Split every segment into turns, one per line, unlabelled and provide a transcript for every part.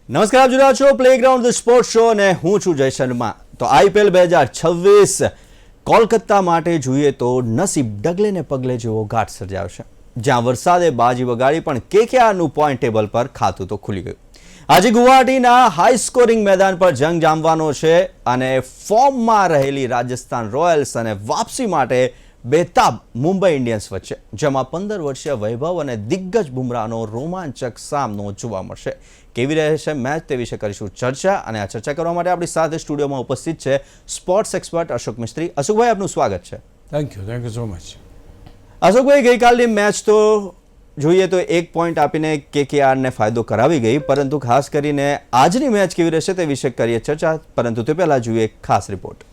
નમસ્કાર, આપ જોઈ રહ્યા છો પ્લેગ્રાઉન્ડ ધ સ્પોર્ટ્સ શો અને હું છું જય શર્મા. તો આઈપીએલ 2026 કોલકાતા માટે જોઈએ તો નસીબ ડગલે ને પગલે જેવો ઘાટ સર્જાયો છે, જ્યાં વરસાદે બાજી વગાડી પણ કેકેઆરનું પોઈન્ટ ટેબલ પર ખાતું તો ખુલી ગયું. આજે ગુવાહાટીના હાઈ સ્કોરિંગ મેદાન પર જંગ જામવાનો છે અને ફોર્મમાં રહેલી રાજસ્થાન રોયલ્સ અને વાપસી માટે બેતાબ મુંબઈ ઇન્ડિયન્સ વચ્ચે, જેમાં 15 વર્ષીય વૈભવ અને દિગ્ગજ બુમરાહનો રોમાંચક સામનો જોવા મળશે. કેવી રહેશે મેચ તે વિશે કરીશું ચર્ચા, અને આ ચર્ચા કરવા માટે આપણી સાથે સ્ટુડિયોમાં ઉપસ્થિત છે સ્પોર્ટ્સ એક્સપર્ટ અશોક મિસ્ત્રી. અશોકભાઈ, આપનું સ્વાગત છે.
Thank you so much.
અશોકભાઈ, ગઈકાલની મેચ તો જોઈએ તો 1 પોઈન્ટ આપીને કેકેઆરને ફાયદો કરાવી ગઈ, પરંતુ ખાસ કરીને આજની મેચ કેવી રહેશે તે વિશે કરીએ ચર્ચા, પરંતુ તે પહેલા જોઈએ ખાસ રિપોર્ટ.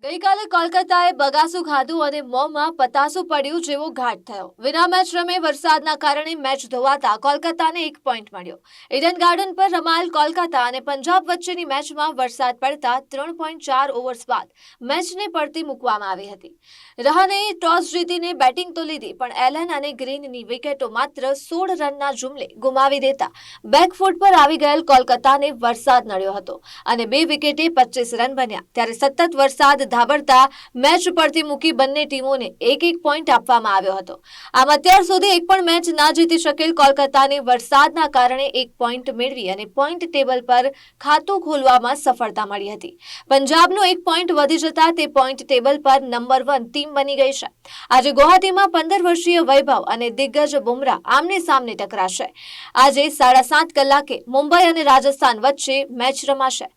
ગઈકાલે કોલકાતાએ બગાસું ખાધું અને મોંમાં પતાસું પડ્યું જેવો ઘાટ થયો. વિના મેચ રમે વરસાદના કારણે મેચ ધોવાતા કોલકાતાને 1 પોઈન્ટ મળ્યો. ઈડન ગાર્ડન પર રમાયેલ કોલકાતા અને પંજાબ વચ્ચેની મેચમાં વરસાદ પડતા 3.4 ઓવર્સ બાદ મેચને પડતી મૂકવામાં આવી હતી. રહાનેએ ટોસ જીતીને બેટિંગ તો લીધી, પણ એલન અને ગ્રીનની વિકેટો માત્ર 16 રનના જુમલે ગુમાવી દેતા બેકફૂટ પર આવી ગયેલ કોલકાતાને વરસાદ નડ્યો હતો અને 2 વિકેટે 25 રન બન્યા. ત્યારે સતત વરસાદ ધાબળતા મેચ પડતી મૂકી બંને ટીમોને 1-1 પોઈન્ટ આપવામાં આવ્યો હતો. આમ અત્યાર સુધી એક પણ મેચ ના જીતી શકેલ કોલકાતાને વરસાદના કારણે 1 પોઈન્ટ મેળવી અને પોઈન્ટ ટેબલ પર ખાતું ખોલવામાં સફળતા મળી હતી. પંજાબનો 1 પોઈન્ટ વધી જતા તે પોઈન્ટ ટેબલ પર નંબર 1 ટીમ બની ગઈ છે. આજે ગુવાહાટીમાં 15 વર્ષીય વૈભવ અને દિગ્ગજ બુમરાહ આમને સામને ટકરાશે. આજે 7:30 કલાકે મુંબઈ અને રાજસ્થાન વચ્ચે મેચ રમાશે.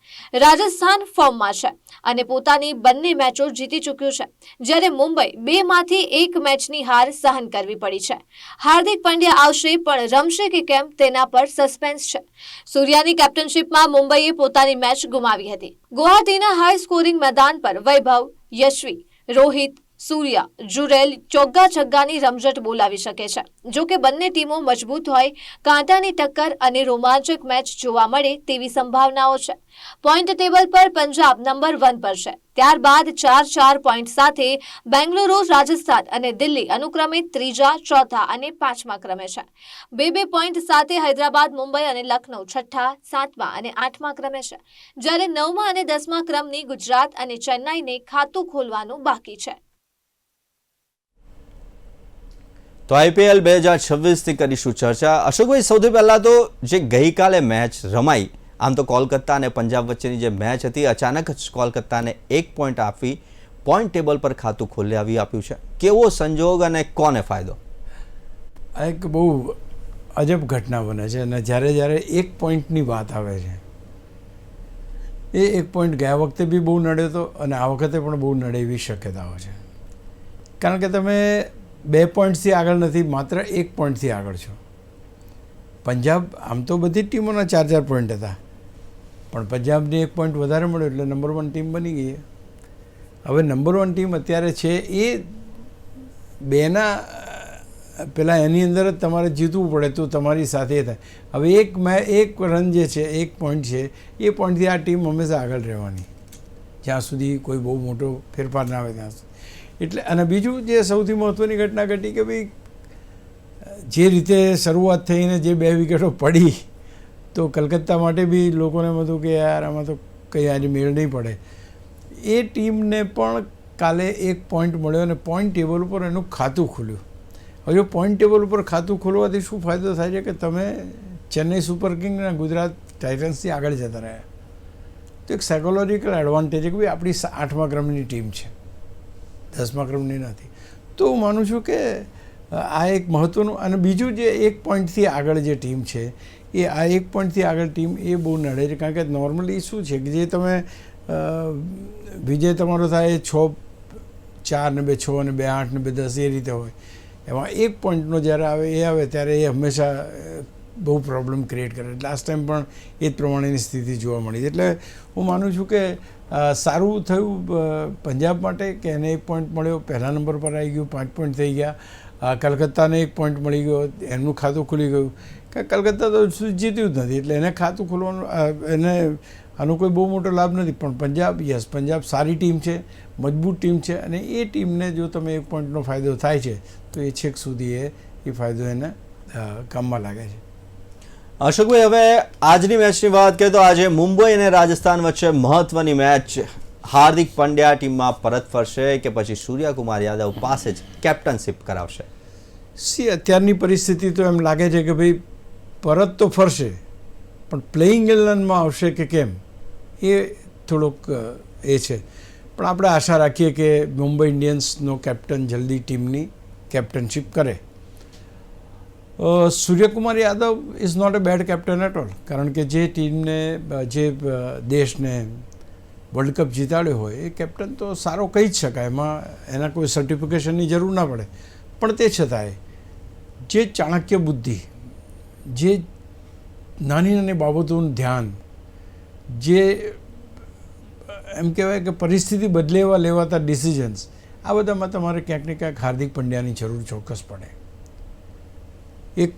રાજસ્થાન ફોર્મમાં છે અને પોતાની બંને મેચો જીતી ચૂક્યું છે, જ્યારે મુંબઈ 2માંથી 1 મેચની હાર સહન કરવી પડી છે. હાર્દિક પંડ્યા આવશે, પણ રમશે કે કેમ તેના પર સસ્પેન્સ છે. સૂર્યાની કેપ્ટનશીપમાં મુંબઈએ પોતાની મેચ ગુમાવી હતી. ગુવાહાટીના હાઈ સ્કોરિંગ મેદાન પર વૈભવ, યશવી, રોહિત, સૂર્યા, જુરેલ ચોગ્ગા છગ્ગાની રમઝટ બોલાવી શકે છે. જો કે બંને ટીમો મજબૂત હોય, કાંટાની ટક્કર અને રોમાંચક મેચ જોવા મળે તેવી સંભાવનાઓ છે. પોઈન્ટ ટેબલ પર પંજાબ નંબર 1 પર છે. ત્યારબાદ 4 પોઈન્ટ સાથે બેંગલુરુ, રાજસ્થાન અને દિલ્હી અનુક્રમે 3જા, 4થા અને 5મા ક્રમે છે. 2 પોઈન્ટ સાથે હૈદરાબાદ, મુંબઈ અને લખનઉ 6ઠા, 7મા અને 8મા ક્રમે છે, જ્યારે 9મા અને 10મા ક્રમની ગુજરાત અને ચેન્નાઈને ખાતું ખોલવાનું બાકી છે.
તો આઈપીએલ 2026થી કરીશું ચર્ચા. અશોકભાઈ, સૌથી પહેલાં તો જે ગઈકાલે મેચ રમાઈ, આમ તો કોલકાતા અને પંજાબ વચ્ચેની જે મેચ હતી, અચાનક જ કોલકાતાને 1 પોઈન્ટ આપી પોઈન્ટ ટેબલ પર ખાતું ખોલાવી આપ્યું છે. કેવો સંજોગ અને કોને ફાયદો?
આ એક બહુ અજબ ઘટના બને છે, અને જ્યારે 1 પોઈન્ટની વાત આવે છે, એ 1 પોઈન્ટ ગયા વખતે બી બહુ નડ્યો હતો અને આ વખતે પણ બહુ નડે એવી શક્યતાઓ છે. કારણ કે તમે 2 પોઈન્ટથી આગળ નથી, માત્ર 1 પોઈન્ટથી આગળ છો. પંજાબ આમ તો બધી જ ટીમોના 4 પોઈન્ટ હતા, પણ પંજાબને 1 પોઈન્ટ વધારે મળ્યો એટલે નંબર 1 ટીમ બની ગઈ. હવે નંબર 1 ટીમ અત્યારે છે એ 2ના પેલા એની અંદર જ તમારે જીતવું પડે તો તમારી સાથે થાય. હવે એક રન જે છે, 1 પોઈન્ટ છે, એ પોઈન્ટથી આ ટીમ હંમેશા આગળ રહેવાની, જ્યાં સુધી કોઈ બહુ મોટો ફેરફાર ના આવે ત્યાં સુધી. એટલે અને બીજું જે સૌથી મહત્ત્વની ઘટના ઘટી કે ભાઈ, જે રીતે શરૂઆત થઈને જે 2 વિકેટો પડી, તો કલકત્તા માટે બી લોકોને એમ હતું કે યાર આમાં તો કંઈ આજે મેળ નહીં પડે. એ ટીમને પણ કાલે 1 પોઈન્ટ મળ્યો અને પોઈન્ટ ટેબલ ઉપર એનું ખાતું ખુલ્યું. હવે જો પોઈન્ટ ટેબલ ઉપર ખાતું ખોલવાથી શું ફાયદો થાય છે કે તમે ચેન્નઈ સુપર કિંગ અને ગુજરાત ટાઇટન્સથી આગળ જતા રહ્યા. તો એક સાયકોલોજીકલ એડવાન્ટેજ કે ભાઈ આપણી 8મા ક્રમની ટીમ છે, 10મા ક્રમની નથી. તો હું માનું છું કે આ એક મહત્ત્વનું. અને બીજું જે 1 પોઈન્ટથી આગળ જે ટીમ છે, એ આ 1 પોઈન્ટથી આગળ ટીમ એ બહુ નડે છે. કારણ કે નોર્મલી શું છે કે જે તમે વિજય તમારો થાય 6-4 ને 2-6 અને 2-8 ને 2-10 એ રીતે હોય, એમાં 1 પોઈન્ટનો જ્યારે આવે ત્યારે એ હંમેશા બહુ પ્રોબ્લેમ ક્રિએટ કરે. લાસ્ટ ટાઈમ પણ એ જ પ્રમાણેની સ્થિતિ જોવા મળી. એટલે હું માનું છું કે સારું થયું પંજાબ માટે કે એને 1 પોઈન્ટ મળ્યો, પહેલા નંબર પર આવી ગયું, 5 પોઈન્ટ થઈ ગયા. કલકત્તાને 1 પોઈન્ટ મળી ગયો, એમનું ખાતું ખુલી ગયું. કે કલકત્તા તો જીત્યું જ નથી, એટલે એને ખાતું ખોલવાનું એને આનો કોઈ બહુ મોટો લાભ નથી. પણ પંજાબ સારી ટીમ છે, મજબૂત ટીમ છે, અને એ ટીમને જો તમે 1 પોઈન્ટનો ફાયદો થાય છે તો એ છેક સુધી એ ફાયદો એને કામમાં લાગે છે.
અશોકભાઈ, હવે આજની મેચની વાત કરીએ તો આજે મુંબઈ અને રાજસ્થાન વચ્ચે મહત્વની મેચ. હાર્દિક પંડ્યા ટીમમાં પરત ફરશે કે પછી સૂર્યકુમાર યાદવ પાસે જ કેપ્ટનશીપ કરાવશે?
અત્યારની પરિસ્થિતિ તો એમ લાગે છે કે ભાઈ પરત તો ફરશે, પણ પ્લેઇંગ 11માં આવશે કે કેમ એ થોડોક એ છે. પણ આપણે આશા રાખીએ કે મુંબઈ ઇન્ડિયન્સનો કેપ્ટન જલ્દી ટીમની કેપ્ટનશીપ કરે. Suryakumar Yadav is not a bad captain at all, કારણ કે જે ટીમને જે દેશને વર્લ્ડ કપ જીતાડ્યો હોય એ કેપ્ટન તો સારો કહી જ શકાય, એમાં એના કોઈ સર્ટિફિકેશનની જરૂર ના પડે. પણ તે છતાંય જે ચાણક્ય બુદ્ધિ, જે નાની નાની બાબતોનું ધ્યાન, જે એમ કહેવાય કે પરિસ્થિતિ બદલેવા લેવાતા ડિસિઝન્સ, આ બધામાં તમારે ક્યાંક ને ક્યાંક હાર્દિક પંડ્યાની જરૂર ચોક્કસ પડે. એક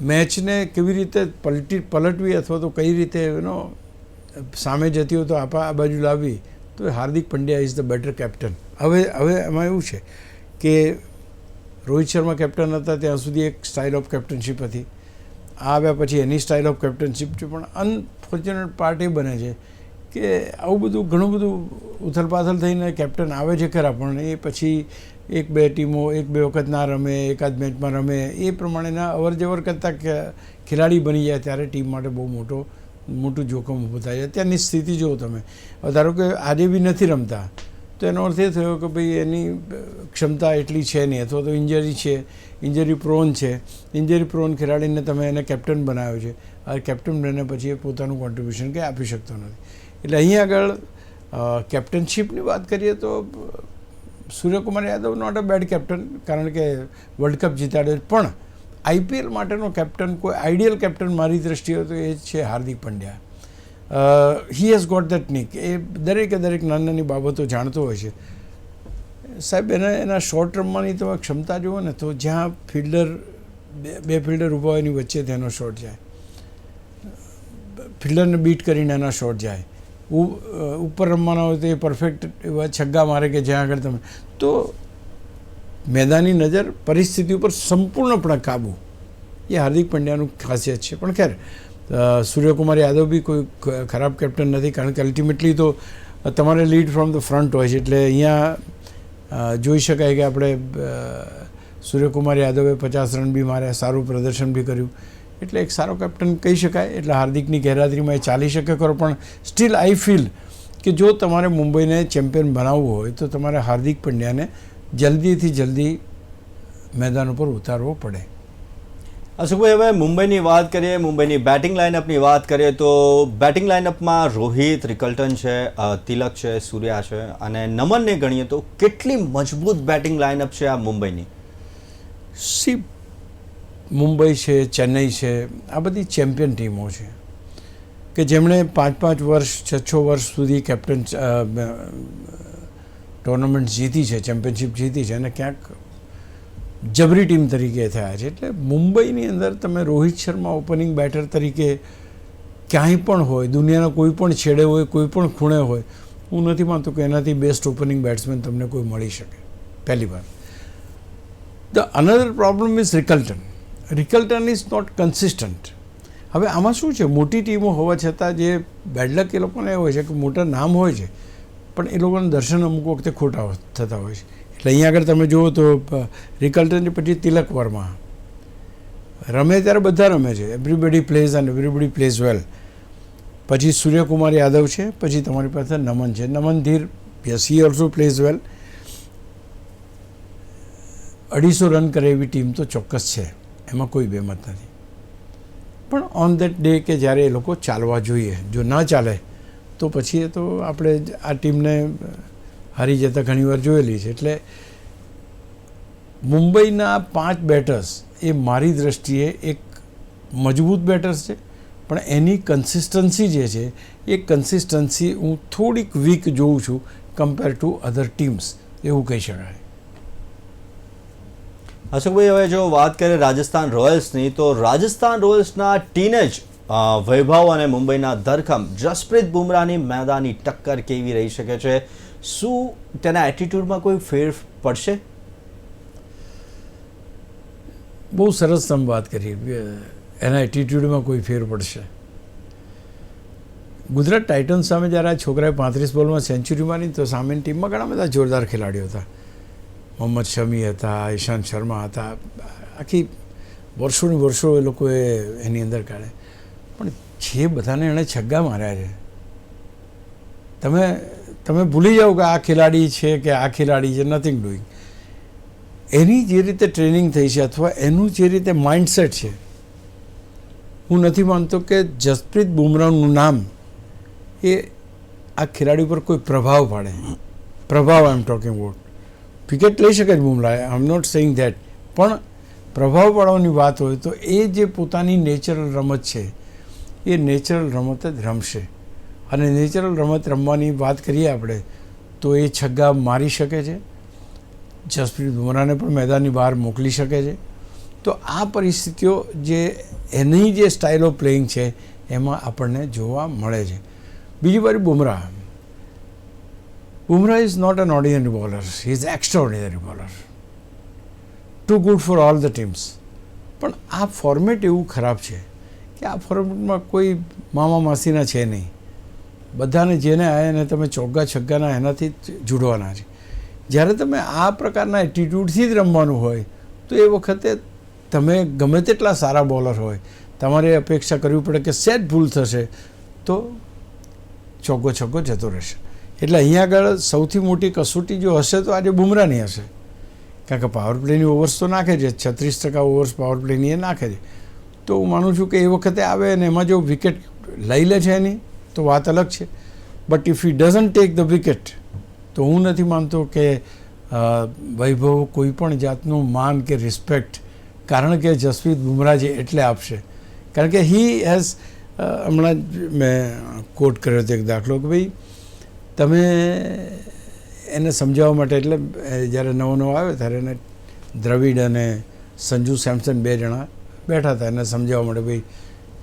મેચને કેવી રીતે પલટવી અથવા તો કઈ રીતે સામે જતી હોય તો આ બાજુ લાવવી, તો Hardik Pandya is the better captain. હવે એમાં એવું છે કે રોહિત શર્મા કેપ્ટન હતા ત્યાં સુધી એક સ્ટાઇલ ઓફ કેપ્ટનશીપ હતી, આવ્યા પછી એની સ્ટાઇલ ઓફ કેપ્ટનશીપ છે. પણ અનફોર્ચ્યુનેટ પાર્ટ એ બને છે કે આવું બધું ઘણું બધું ઉથલપાથલ થઈને કેપ્ટન આવે છે ખરા, પણ એ પછી એક બે ટીમો એક બે વખત ના રમે, એકાદ મેચમાં રમે, એ પ્રમાણેના અવર જવર કરતાં ખેલાડી બની જાય ત્યારે ટીમ માટે બહુ મોટું જોખમ ઊભું થાય. અત્યારની સ્થિતિ જુઓ તમે, ધારો કે આજે બી નથી રમતા તો એનો અર્થ એ થયો કે ભાઈ એની ક્ષમતા એટલી છે નહીં, અથવા તો ઇન્જરી છે, ઇન્જરી પ્રોન છે. ઇન્જરી પ્રોન ખેલાડીને તમે એને કેપ્ટન બનાવ્યો છે, આ કેપ્ટન બને પછી એ પોતાનું કોન્ટ્રીબ્યુશન કંઈ આપી શકતો નથી. એટલે અહીં આગળ કેપ્ટનશીપની વાત કરીએ તો Suryakumar Yadav not a bad captain, કારણ કે વર્લ્ડ કપ જીતાડ્યો. પણ આઈપીએલ માટેનો કેપ્ટન, કોઈ આઈડિયલ કેપ્ટન મારી દ્રષ્ટિએ તો એ છે Hardik Pandya. He has got that nick. એ દરેક નાની નાની બાબતો જાણતો હોય છે. સાહેબ એના શોર્ટ રમવાની તમે ક્ષમતા જુઓ ને, તો જ્યાં બે ફિલ્ડર ઊભા હોય એની વચ્ચે તેનો શોટ જાય, ફિલ્ડરને બીટ કરીને એના શોટ જાય, ઉપર રમવાના હોય તો એ પરફેક્ટ એવા છગ્ગા મારે કે જ્યાં આગળ તમે. તો મેદાની નજર, પરિસ્થિતિ ઉપર સંપૂર્ણપણે કાબૂ, એ હાર્દિક પંડ્યાનું ખાસિયત છે. પણ ખેર, સૂર્યકુમાર યાદવ બી કોઈ ખરાબ કેપ્ટન નથી, કારણ કે અલ્ટિમેટલી તો તમારે લીડ ફ્રોમ ધ ફ્રન્ટ હોય છે. એટલે અહીંયા જોઈ શકાય કે આપણે સૂર્યકુમાર યાદવે 50 રન બી માર્યા, સારું પ્રદર્શન બી કર્યું, એટલે એક સારો કેપ્ટન કહી શકાય. એટલે હાર્દિકની ગેરહાજરીમાં એ ચાલી શકે ખરો, પણ સ્ટીલ આઈ ફીલ કે જો તમારે મુંબઈને ચેમ્પિયન બનાવવું હોય તો તમારે હાર્દિક પંડ્યાને જલ્દીથી જલ્દી મેદાન ઉપર ઉતારવો પડે.
અશોકભાઈ, હવે મુંબઈની વાત કરીએ, મુંબઈની બેટિંગ લાઇનઅપની વાત કરીએ તો બેટિંગ લાઇનઅપમાં રોહિત, રિકલ્ટન છે, તિલક છે, સૂર્યા છે અને નમનને ગણીએ તો કેટલી મજબૂત બેટિંગ લાઇનઅપ છે આ મુંબઈની?
મુંબઈ છે, ચેન્નઈ છે, આ બધી ચેમ્પિયન ટીમો છે કે જેમણે 5-5 વર્ષ 6-6 વર્ષ સુધી કેપ્ટન ટુર્નામેન્ટ જીતી છે, ચેમ્પિયનશિપ જીતી છે, અને ક્યાંક જબરી ટીમ તરીકે થયા છે. એટલે મુંબઈની અંદર તમે રોહિત શર્મા ઓપનિંગ બેટર તરીકે ક્યાંય પણ હોય, દુનિયાના કોઈ પણ છેડે હોય, કોઈ પણ ખૂણે હોય, હું નથી માનતો કે એનાથી બેસ્ટ ઓપનિંગ બેટ્સમેન તમને કોઈ મળી શકે. પહેલી વાર. The another problem is Rickelton is not consistent. હવે આમાં શું છે, મોટી ટીમો હોવા છતાં જે બેડલક એ લોકોને હોય છે કે મોટા નામ હોય છે, પણ એ લોકોના દર્શન અમુક વખતે ખોટા થતા હોય છે. એટલે અહીંયા આગળ તમે જુઓ તો રિકલ્ટન પછી તિલક વર્મા રમે ત્યારે બધા રમે છે, everybody plays and everybody plays well. પછી સૂર્યકુમાર યાદવ છે, પછી તમારી પાસે નમન છે, Naman Dhir, yes he also plays well. 250 run કરે એવી ટીમ તો ચોક્કસ છે, એમાં કોઈ બેમત નથી. પણ ઓન દેટ ડે કે જ્યારે એ લોકો ચાલવા જોઈએ, જો ના ચાલે તો પછી એ તો આપણે આ ટીમને હારી જતા ઘણીવાર જોયેલી છે. એટલે મુંબઈના 5 બેટર્સ એ મારી દ્રષ્ટિએ એક મજબૂત બેટર્સ છે, પણ એની કન્સિસ્ટન્સી જે છે એ કન્સિસ્ટન્સી હું થોડીક વીક જોઉં છું કમ્પેર ટુ અધર ટીમ્સ, એવું કહી શકાય.
અશોકભાઈ, હવે જો વાત કરીએ રાજસ્થાન રોયલ્સની, તો રાજસ્થાન રોયલ્સના ટીનેજ વૈભવ અને મુંબઈના ધરખમ જસપ્રીત બુમરાહની મેદાની ટક્કર કેવી રહી શકે છે? શું તેના એટીટ્યૂડમાં કોઈ ફેર પડશે?
બહુ સરસ તમે વાત કરી એના એટીટ્યૂડમાં કોઈ ફેર પડશે. ગુજરાત ટાઇટન્સ સામે જ્યારે આ છોકરાએ 35 બોલમાં સેન્ચુરી મારી તો સામેની ટીમમાં ઘણા બધા જોરદાર ખેલાડીઓ હતા. મોહમ્મદ શમી હતા, ઈશાંત શર્મા હતા, આખી વર્ષો એ લોકોએ એની અંદર કાઢે. પણ જે બધાને એણે છગ્ગા માર્યા છે, તમે ભૂલી જાઓ કે આ ખેલાડી છે કે આ ખેલાડી છે, નથિંગ ડુઈંગ. એની જે રીતે ટ્રેનિંગ થઈ છે અથવા એનું જે રીતે માઇન્ડસેટ છે, હું નથી માનતો કે જસપ્રીત બુમરાહનું નામ એ આ ખેલાડી પર કોઈ પ્રભાવ પાડે. પ્રભાવ આઈ એમ ટોકિંગ અબાઉટ. વિકેટ લઈ શકે જ બુમરાહ, આઈ એમ નોટ સેઇંગ ધેટ, પણ પ્રભાવ પાડવાની વાત હોય તો એ જે પોતાની નેચરલ રમત છે એ નેચરલ રમત જ રમશે. અને નેચરલ રમત રમવાની વાત કરીએ આપણે તો એ છગ્ગા મારી શકે છે, જસપ્રીત બુમરાહને પણ મેદાનની બહાર મોકલી શકે છે. તો આ પરિસ્થિતિઓ જે એની જે સ્ટાઇલ ઓફ પ્લેઇંગ છે એમાં આપણને જોવા મળે છે. બીજી બાજુ Bumrah is not an ordinary bowler, he is extraordinary bowler, too good for all the teams. પણ આ ફોર્મેટ એવું ખરાબ છે કે આ ફોર્મેટમાં કોઈ મામા માસીના છે નહીં. બધાને જેને આવ્યા એને તમે ચોગ્ગા છગ્ગાના એનાથી જ જોડવાના છે. જ્યારે તમે આ પ્રકારના એટીટ્યૂડથી જ રમવાનું હોય તો એ વખતે તમે ગમે તેટલા સારા બોલર હોય, તમારે અપેક્ષા કરવી પડે કે સેટ ભૂલ થશે તો ચોગ્ગો છગ્ગો જતો રહેશે. એટલે અહીંયા આગળ સૌથી મોટી કસોટી જો હશે તો આજે બુમરાહની હશે, કારણ કે પાવર પ્લેની ઓવર્સ તો નાખે છે, 36% ઓવર્સ પાવર પ્લેની એ નાખે છે. તો હું માનું છું કે એ વખતે આવે અને એમાં જો વિકેટ લઈ લે છે એની તો વાત અલગ છે. But if he doesn't take the wicket તો હું નથી માનતો કે વૈભવ કોઈ પણ જાતનું માન કે રિસ્પેક્ટ, કારણ કે જસપ્રીત બુમરાહ છે એટલે આપશે. કારણ કે હી હેઝ, હમણાં મેં કોટ કર્યો હતો એક દાખલો કે ભાઈ તમે એને સમજાવવા માટે, એટલે જ્યારે નવો આવ્યો ત્યારે એને દ્રવિડ અને સંજુ સેમસન 2 જણા બેઠા હતા એને સમજાવવા માટે, ભાઈ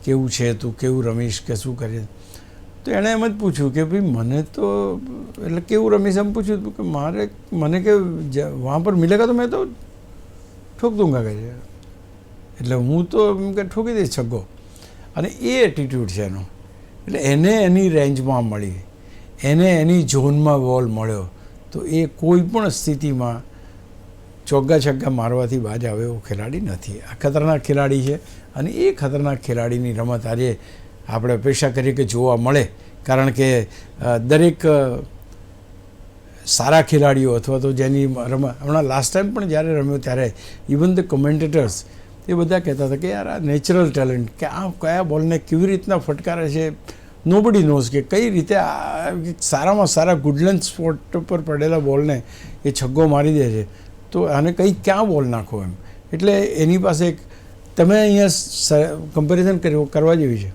કેવું છે તું, કેવું રમીશ કે શું કરીએ. તો એણે એમ જ પૂછ્યું કે ભાઈ મને તો એટલે કેવું રમીશ એમ પૂછ્યું કે મને કે વહાં પર મિલેગા તો મેં તો ઠોક દૂંગા કહે છે. એટલે હું તો એમ કે ઠોકી દઈશ છગ્ગો. અને એ એટીટ્યૂડ છે એનો. એટલે એને એની રેન્જમાં મળી, એને એની ઝોનમાં બોલ મળ્યો તો એ કોઈ પણ સ્થિતિમાં ચોગ્ગા છગ્ગા મારવાથી બાજ આવે એવો ખેલાડી નથી. આ ખતરનાક ખેલાડી છે અને એ ખતરનાક ખેલાડીની રમત આજે આપણે અપેક્ષા કરીએ કે જોવા મળે. કારણ કે દરેક સારા ખેલાડીઓ અથવા તો જેની હમણાં લાસ્ટ ટાઈમ પણ જ્યારે રમ્યો ત્યારે ઇવન ધ કોમેન્ટેટર્સ એ બધા કહેતા હતા કે યાર આ નેચરલ ટેલેન્ટ, કે આ કયા બોલને કેવી રીતના ફટકારે છે, નોબડી નોઝ, કે કઈ રીતે સારામાં સારા ગુડલેન્ડ સ્પોટ પર પડેલા બોલને એ છગ્ગો મારી દે છે. તો આને કંઈ ક્યાં બોલ નાખો એમ. એટલે એની પાસે એક તમે અહીંયા કમ્પેરિઝન કરવા જેવી છે.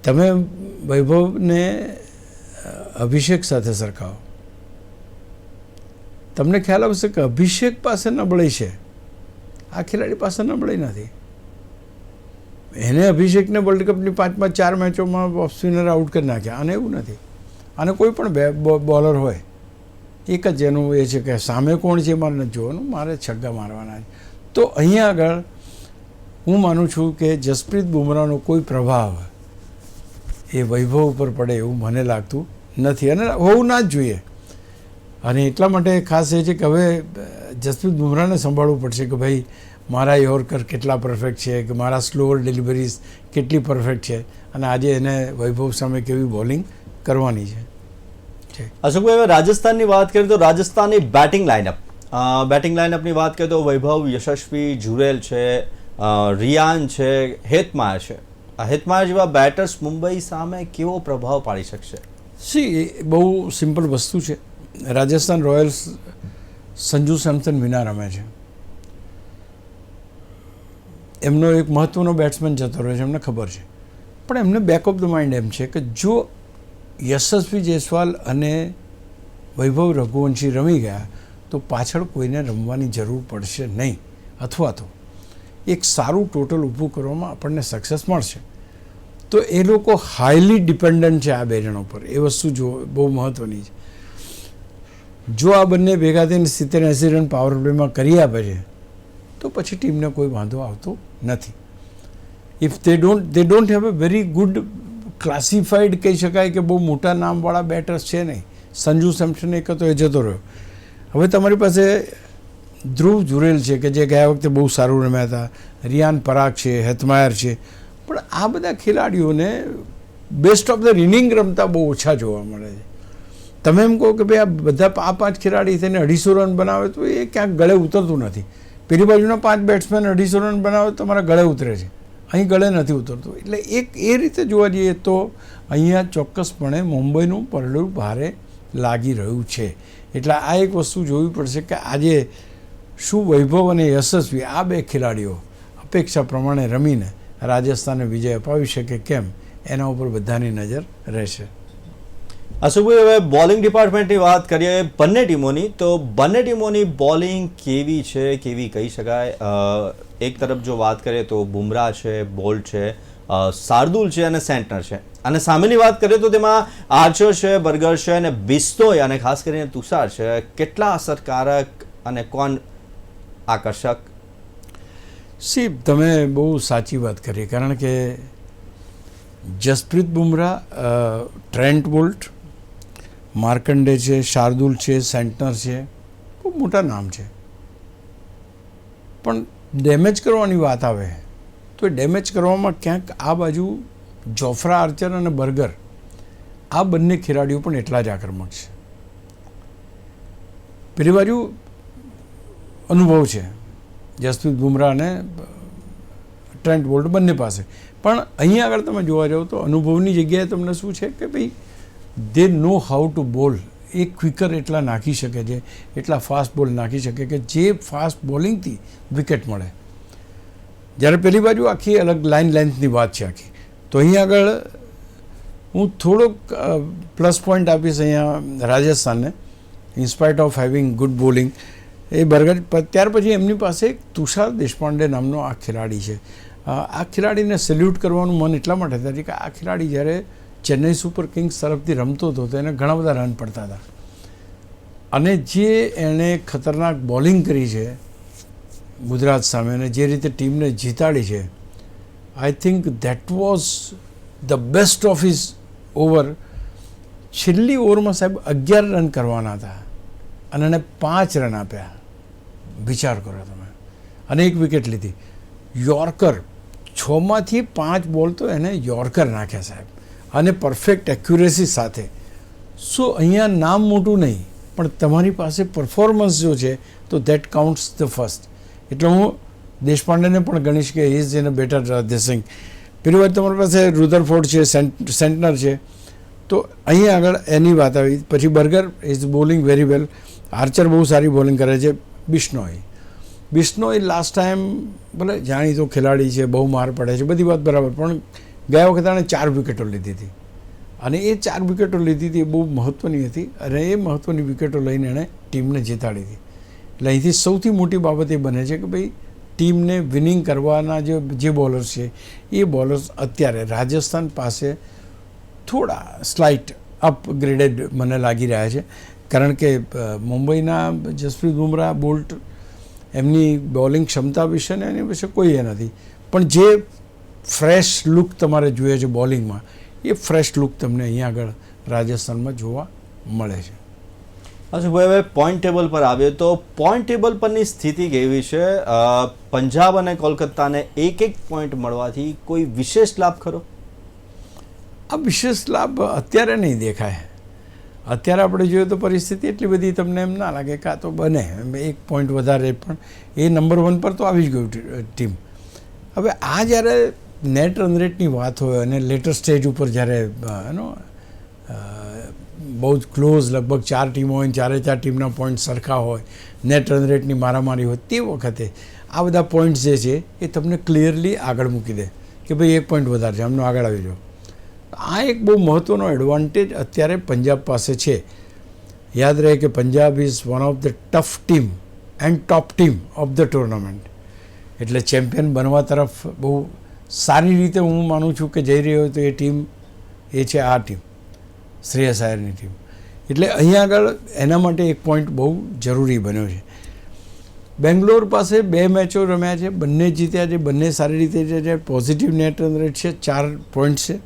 તમે વૈભવને અભિષેક સાથે સરખાવો, તમને ખ્યાલ આવશે કે અભિષેક પાસે નબળાઈ છે, આ ખેલાડી પાસે નબળાઈ નથી. એને અભિષેકને વર્લ્ડ કપની 5માં 4 મેચોમાં ઓફ સ્પિનર આઉટ કરી નાખ્યા. આને એવું નથી. આને કોઈ પણ બોલર હોય એક જ એનું એ છે કે સામે કોણ છે મારે નથી જોવાનું, મારે છગ્ગા મારવાના છે. તો અહીંયા આગળ હું માનું છું કે જસપ્રીત બુમરાહનો કોઈ પ્રભાવ એ વૈભવ ઉપર પડે એવું મને લાગતું નથી અને હોવું ના જ જોઈએ. અને એટલા માટે ખાસ એ છે કે હવે જસપ્રીત બુમરાહને સંભાળવું પડશે કે ભાઈ મારા યોર્કર કેટલા પરફેક્ટ છે, કે મારા સ્લોઅર ડિલિવરીઝ કેટલી પરફેક્ટ છે અને આજે એને વૈભવ સામે કેવી બોલિંગ કરવાની છે.
અશોકભાઈ, હવે રાજસ્થાનની વાત કરીએ તો રાજસ્થાનની બેટિંગ લાઇનઅપની વાત કરીએ તો વૈભવ, યશસ્વી, જુરેલ છે, રિયાન છે, હેતમાર છે. આ હેતમાર જેવા બેટર્સ મુંબઈ સામે કેવો પ્રભાવ પાડી શકશે?
બહુ સિમ્પલ વસ્તુ છે. રાજસ્થાન રોયલ્સ સંજુ સેમસન વિના રમે છે. એમનો એક મહત્ત્વનો બેટ્સમેન જતો રહ્યો છે, એમને ખબર છે. પણ એમને બેક ઓફ ધ માઇન્ડ એમ છે કે જો યશસ્વી જયસ્વાલ અને વૈભવ રઘુવંશી રમી ગયા તો પાછળ કોઈને રમવાની જરૂર પડશે નહીં, અથવા તો એક સારું ટોટલ ઊભું કરવામાં આપણને સક્સેસ મળશે. તો એ લોકો હાઈલી ડિપેન્ડન્ટ છે આ 2 જણા પર. એ વસ્તુ જો બહુ મહત્ત્વની છે. જો આ બંને ભેગા થઈને 70-80 રન પાવર પ્લેમાં કરી આપે છે તો તો પછી ટીમને કોઈ વાંધો આવતો નથી. If they don't have a very good classified કહી શકાય કે બહુ મોટા નામવાળા બેટર્સ છે નહીં. સંજુ સેમસન એક હતો, એ જતો રહ્યો. હવે તમારી પાસે ધ્રુવ જુરેલ છે કે જે ગયા વખતે બહુ સારું રમ્યા હતા, રિયાન પરાગ છે, હેતમાયર છે, પણ આ બધા ખેલાડીઓને બેસ્ટ ઓફ ધ ઇનિંગ રમતા બહુ ઓછા જોવા મળે છે. તમે એમ કહો કે ભાઈ આ બધા આ 5 ખેલાડી થઈને 250 રન બનાવે તો એ ક્યાંક ગળે ઉતરતું નથી. પેલી બાજુના 5 બેટ્સમેન 250 રન બનાવે તો તમારા ગળે ઉતરે છે, અહીં ગળે નથી ઉતરતું. એટલે એક એ રીતે જોવા જઈએ તો અહીંયા ચોક્કસપણે મુંબઈનું પરડું ભારે લાગી રહ્યું છે. એટલે આ એક વસ્તુ જોવી પડશે કે આજે શું વૈભવ અને યશસ્વી આ 2 ખેલાડીઓ અપેક્ષા પ્રમાણે રમીને રાજસ્થાનને વિજય અપાવી શકે કેમ, એના ઉપર બધાની નજર રહેશે.
અશુભાઈ, હવે બોલિંગ ડિપાર્ટમેન્ટની વાત કરીએ બંને ટીમોની, તો બંને ટીમોની બોલિંગ કેવી છે, કેવી કહી શકાય? એક તરફ જો વાત કરીએ તો બુમરાહ છે, બોલ્ટ છે, શાર્દુલ છે અને સેન્ટનર છે, અને સામેની વાત કરીએ તો તેમાં આર્ચર છે, બર્ગર છે અને બિસ્નોય અને ખાસ કરીને તુષાર છે. કેટલા અસરકારક અને કોણ આકર્ષક?
સી, તમે બહુ સાચી વાત કરી, કારણ કે જસપ્રીત બુમરાહ, ટ્રેન્ટ બોલ્ટ, માર્કંડે છે, શાર્દુલ છે, સેન્ટનર છે, બહુ મોટા નામ છે. પણ ડેમેજ કરવાની વાત આવે તો ડેમેજ કરવામાં ક્યાંક આ બાજુ જોફ્રા આર્ચર અને બર્ગર, આ બંને ખેલાડીઓ પણ એટલા જ આક્રમક છે. પેલી બાજુ અનુભવ છે જસપ્રીત બુમરાહ અને ટ્રેન્ટ બોલ્ટ બંને પાસે, પણ અહીંયા આગળ તમે જોવા જાઓ તો અનુભવની જગ્યાએ તમને શું છે કે ભાઈ દે નો હાઉ ટુ બોલ. એ ક્વિકર એટલા નાખી શકે છે, એટલા ફાસ્ટ બોલ નાખી શકે કે જે ફાસ્ટ બોલિંગથી વિકેટ મળે. જ્યારે પેલી બાજુ આખી અલગ લાઇન લેન્થની વાત છે આખી. તો અહીંયા આગળ હું થોડોક પ્લસ પોઈન્ટ આપીશ અહીંયા રાજસ્થાનને, in spite of having good bowling. એ બર્ગર ત્યાર પછી એમની પાસે એક તુષાર દેશપાંડે નામનો આ ખેલાડી છે. આ ખેલાડીને સેલ્યુટ કરવાનું મન એટલા માટે થાય કે આ ખેલાડી જ્યારે ચેન્નઈ સુપર કિંગ્સ તરફથી રમતો હતો તો એને ઘણા બધા રન પડતા હતા, અને જે એણે ખતરનાક બોલિંગ કરી છે ગુજરાત સામે અને જે રીતે ટીમને જીતાડી છે, I think that was the best of his over. છેલ્લી ઓવરમાં સાહેબ 11 રન કરવાના હતા અને એને 5 રન આપ્યા. વિચાર કરો તમે, અને 1 વિકેટ લીધી. યોર્કર 6માંથી 5 બોલ તો એને યોર્કર નાખ્યા સાહેબ, અને પરફેક્ટ એક્યુરેસી સાથે. સો અહીંયા નામ મોટું નહીં, પણ તમારી પાસે પરફોર્મન્સ જો છે તો ધેટ કાઉન્ટ્સ ધ ફર્સ્ટ. એટલે હું દેશપાંડેને પણ ગણીશ કે is in a better dressing. પેલી વાત તમારી પાસે રુધરફોર્ડ છે, સેન્ટનર છે, તો અહીંયા આગળ એની વાત આવી. પછી burger is bowling very well, Archer બહુ સારી બોલિંગ કરે છે. બિશ્નોઈ લાસ્ટ ટાઈમ ભલે જાણીતો ખેલાડી છે, બહુ માર પડે છે, બધી વાત બરાબર, પણ ગયા વખતે એણે 4 વિકેટો લીધી હતી, અને એ 4 વિકેટો લીધી હતી એ બહુ મહત્ત્વની હતી, અને એ મહત્ત્વની વિકેટો લઈને એણે ટીમને જીતાડી હતી. એટલે અહીંથી સૌથી મોટી બાબત એ બને છે કે ભાઈ ટીમને વિનિંગ કરવાના જે બોલર્સ છે એ બોલર્સ અત્યારે રાજસ્થાન પાસે થોડા સ્લાઇટ અપગ્રેડેડ મને લાગી રહ્યા છે. કારણ કે મુંબઈના જસપ્રીત બુમરાહ, બોલ્ટ, એમની બોલિંગ ક્ષમતા વિશે ને એની વિશે કોઈ એ નથી, પણ જે ફ્રેશ લુક તમારે જોઈએ છે બોલિંગમાં, એ ફ્રેશ લુક તમને અહીંયા આગળ રાજસ્થાનમાં જોવા મળે છે.
અચ્છા ભાઈ, હવે પોઈન્ટ ટેબલ પર આવ્યો તો પોઈન્ટ ટેબલ પરની સ્થિતિ કેવી છે? પંજાબ અને કોલકાતાને 1-1 પોઈન્ટ મળવાથી કોઈ વિશેષ લાભ ખરો?
આ વિશેષ લાભ અત્યારે નહીં દેખાય. અત્યારે આપણે જોઈએ તો પરિસ્થિતિ એટલી બધી તમને એમ ના લાગે કે આ તો બને 1 પોઈન્ટ વધારે, પણ એ નંબર 1 પર તો આવી જ ગયું ટીમ. હવે આ જ્યારે નેટ રન રેટની વાત હોય અને લેટર સ્ટેજ ઉપર જ્યારે બહુ જ ક્લોઝ લગભગ 4 ટીમો હોય, 4 ટીમના પોઈન્ટ સરખા હોય, નેટ રન રેટની મારામારી હોય, તે વખતે આ બધા પોઈન્ટ્સ જે છે એ તમને ક્લિયરલી આગળ મૂકી દે કે ભાઈ 1 પોઈન્ટ વધારે છે, આમનો આગળ આવી જાઓ. આ એક બહુ મહત્ત્વનો એડવાન્ટેજ અત્યારે પંજાબ પાસે છે. યાદ રહે કે Punjab is one of the tough team and top team of the tournament. એટલે ચેમ્પિયન બનવા તરફ બહુ સારી રીતે હું માનું છું કે જઈ રહ્યો તો એ ટીમ એ છે આ ટીમ, શ્રેયસ આયરની ટીમ. એટલે અહીંયા આગળ એના માટે 1 પોઈન્ટ બહુ જરૂરી બન્યો છે. બેંગ્લોર પાસે 2 મેચો રમ્યા છે, બંને જીત્યા છે, બંને સારી રીતે જીત્યા છે, પોઝિટિવ નેટ રન રેટ છે, 4 પોઈન્ટ છે.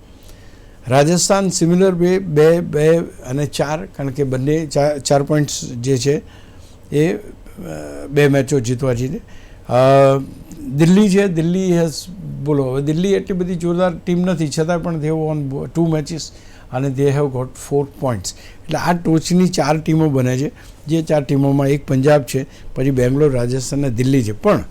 રાજસ્થાન સિમિલર બે અને 4, કારણ કે બંને 4 પોઈન્ટ્સ જે છે એ 2 મેચો જીતવા છે. દિલ્હી છે, દિલ્હી બોલો, હવે દિલ્હી એટલી બધી જોરદાર ટીમ નથી, છતાં પણ દે વોન 2 મેચીસ અને દે હેવ ગોટ 4 પોઈન્ટ્સ. એટલે આ ટોચની 4 ટીમો બને છે, જે 4 ટીમોમાં એક પંજાબ છે, પછી બેંગ્લોર, રાજસ્થાન અને દિલ્હી છે. પણ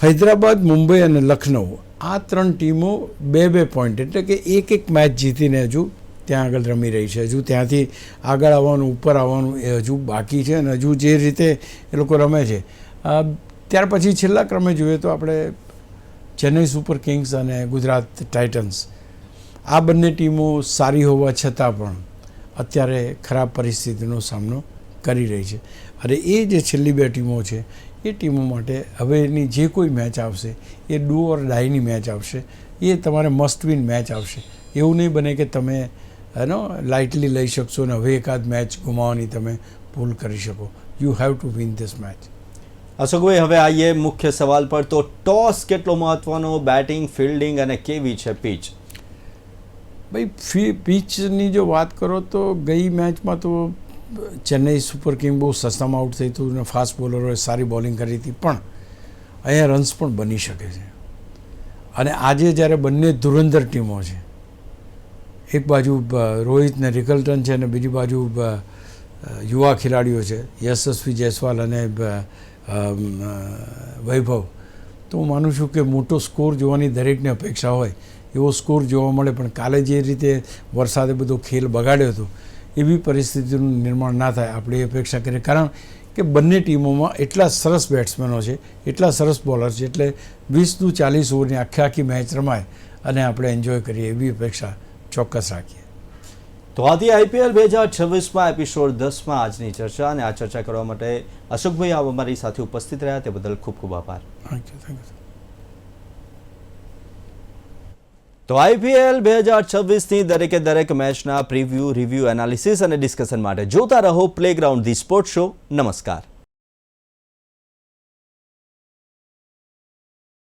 હૈદરાબાદ, મુંબઈ અને લખનઉ આ 3 ટીમો 2 પોઈન્ટ, એટલે કે એક મેચ જીતીને હજુ ત્યાં આગળ રમી રહી છે. હજુ ત્યાંથી આગળ આવવાનું, ઉપર આવવાનું એ હજુ બાકી છે. અને હજુ જે રીતે એ લોકો રમે છે, ત્યાર પછી છેલ્લા ક્રમે જોઈએ તો આપણે ચેન્નઈ સુપર કિંગ્સ અને ગુજરાત ટાઇટન્સ, આ બંને ટીમો સારી હોવા છતાં પણ અત્યારે ખરાબ પરિસ્થિતિનો સામનો કરી રહી છે. અને એ જે છેલ્લી 2 ટીમો છે એ ટીમો માટે હવેની જે કોઈ મેચ આવશે એ ડુ ઓર ડાયની મેચ આવશે. એ તમારે મસ્ટ વિન મેચ આવશે. એવું નહીં બને કે તમે લાઇટલી લઈ શકશો ને હવે એકાદ મેચ ગુમાવવાની તમે ભૂલ કરી શકો. You have to win this match.
અશોકભાઈ, હવે આવીએ મુખ્ય સવાલ પર. તો ટોસ કેટલો મહત્વનો, બેટિંગ, ફિલ્ડિંગ અને કેવી છે પીચ?
ભાઈ, પીચની જો વાત કરો તો ગઈ મેચમાં તો ચેન્નઈ સુપર કિંગ બહુ સસ્તામાં આઉટ થઈ હતું અને ફાસ્ટ બોલરોએ સારી બોલિંગ કરી હતી, પણ અહીંયા રન્સ પણ બની શકે છે. અને આજે જ્યારે બંને ધુરંધર ટીમો છે, એક બાજુ રોહિત ને રિકલ્ટન છે અને બીજી બાજુ યુવા ખેલાડીઓ છે યશસ્વી જયસ્વાલ અને વૈભવ, તો હું માનું છું કે મોટો સ્કોર જોવાની દરેકને અપેક્ષા હોય એવો સ્કોર જોવા મળે. પણ કાલે જે રીતે વરસાદે બધો ખેલ બગાડ્યો હતો એવી પરિસ્થિતિનું નિર્માણ ના થાય આપણે એ અપેક્ષા કરીએ. કારણ કે બંને ટીમોમાં એટલા સરસ બેટ્સમેનો છે, એટલા સરસ બોલર છે, એટલે 20 થી 40 ઓવરની આખી મેચ રમાય અને આપણે એન્જોય કરીએ એવી અપેક્ષા ચોક્કસ રાખીએ.
તો આથી IPL 2026માં એપિસોડ 10માં આજની ચર્ચા, અને આ ચર્ચા કરવા માટે અશોકભાઈ આપ અમારી સાથે ઉપસ્થિત રહ્યા તે બદલ ખૂબ ખૂબ આભાર.
Thank you.
તો IPL 2026ની દરેક મેચના પ્રિવ્યૂ, રિવ્યૂ, એનાલિસિસ અને ડિસ્કશન માટે જોતા રહો પ્લેગ્રાઉન્ડ ધી સ્પોર્ટ્સ શો. નમસ્કાર.